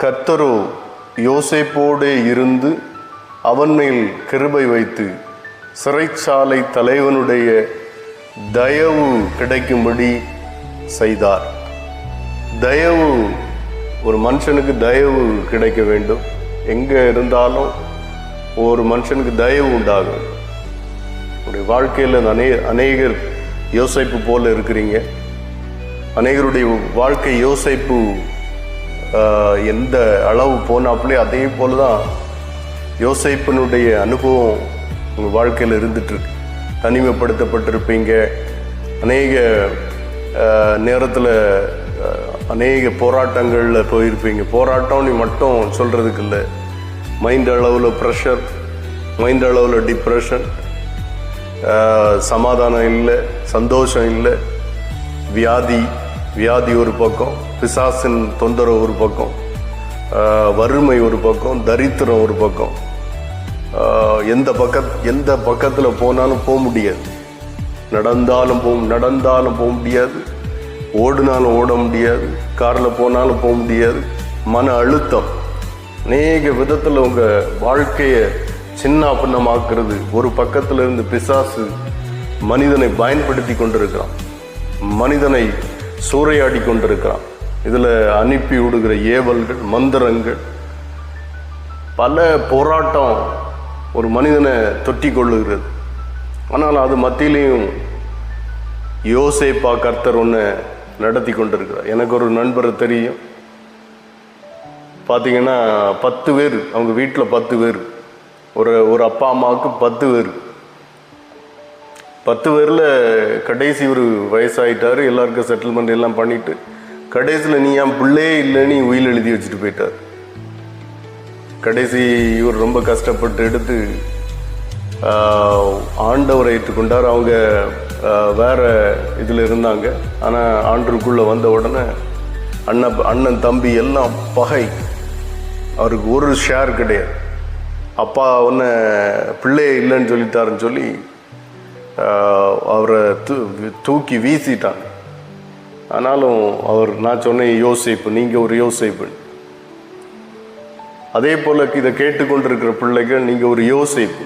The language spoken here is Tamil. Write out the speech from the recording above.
கர்த்தரோ யோசேப்போடே இருந்து அவன் மேல் கிருபை வைத்து சிறைச்சாலை தலைவனுடைய தயவு கிடைக்கும்படி செய்தார். தயவு, ஒரு மனுஷனுக்கு தயவு கிடைக்க வேண்டும். எங்கே இருந்தாலும் ஒரு மனுஷனுக்கு தயவு உண்டாகும். உங்களுடைய வாழ்க்கையில் அநேகர் யோசேப்பு போல இருக்கிறீங்க. அநேகருடைய வாழ்க்கை யோசேப்பு எந்த அளவு போனாப்புலே அதே போல தான் யோசேப்பினுடைய அனுபவம் உங்கள் வாழ்க்கையில் இருந்துகிட்ருக்கு. தனிமைப்படுத்தப்பட்டிருப்பீங்க. அநேக நேரத்தில் அநேக போராட்டங்களில் போயிருப்பீங்க. போராட்டம்னு மட்டும் சொல்கிறதுக்கு இல்லை, மைண்ட் அளவில் ப்ரெஷர், மைண்ட் அளவில் டிப்ரெஷன், சமாதானம் இல்லை, சந்தோஷம் இல்லை, வியாதி ஒரு பக்கம், பிசாசின் தொந்தரவு ஒரு பக்கம், வறுமை ஒரு பக்கம், தரித்திரம் ஒரு பக்கம். எந்த பக்கத்தில் போனாலும் போக முடியாது. நடந்தாலும் போக முடியாது, ஓடினாலும் ஓட முடியாது, காரில் போனாலும் போக முடியாது. மன அழுத்தம் அநேக விதத்தில் உங்கள் வாழ்க்கையை சின்ன பின்னமாக்குறது. ஒரு பக்கத்தில் இருந்து பிசாசு மனிதனை பயன்படுத்தி கொண்டிருக்கிறான், மனிதனை சூறையாடி கொண்டிருக்கிறான். இதில் அனுப்பி விடுகிற ஏவல்கள், மந்திரங்கள், பல போராட்டம் ஒரு மனிதனை தொட்டி கொள்ளுகிறது. ஆனால் அது மத்தியிலையும் யோசேப்பா கர்த்தர் ஒன்று நடத்தி கொண்டிருக்கிறார். எனக்கு ஒரு நண்பர் தெரியும். பார்த்தீங்கன்னா 10 பேர், அவங்க வீட்டில் 10 பேர், ஒரு அப்பா அம்மாவுக்கு 10 பேர். 10 பேரில் கடைசி ஒரு வயசாகிட்டார். எல்லாருக்கும் செட்டில்மெண்ட் எல்லாம் பண்ணிவிட்டு கடைசியில் நீ என் பிள்ளையே இல்லைன்னு உயில் எழுதி வச்சுட்டு போயிட்டார். கடைசி இவர் ரொம்ப கஷ்டப்பட்டு எடுத்து ஆண்டவரை ஏற்றுக்கொண்டார். அவங்க வேறு இதில் இருந்தாங்க. ஆனால் ஆண்டருக்குள்ளே வந்த உடனே அண்ணன் தம்பி எல்லாம் பகை. அவருக்கு ஒரு ஷேர் கிடையாது. அப்பா ஒன்று பிள்ளையே இல்லைன்னு சொல்லிட்டாருன்னு சொல்லி அவரை தூக்கி வீசிட்டாங்க. ஆனாலும் நான் சொன்னேன் யோசேப்பு, நீங்கள் ஒரு யோசேப்பு. அதே போல் இதை கேட்டுக்கொண்டிருக்கிற பிள்ளைகள், நீங்கள் ஒரு யோசேப்பு.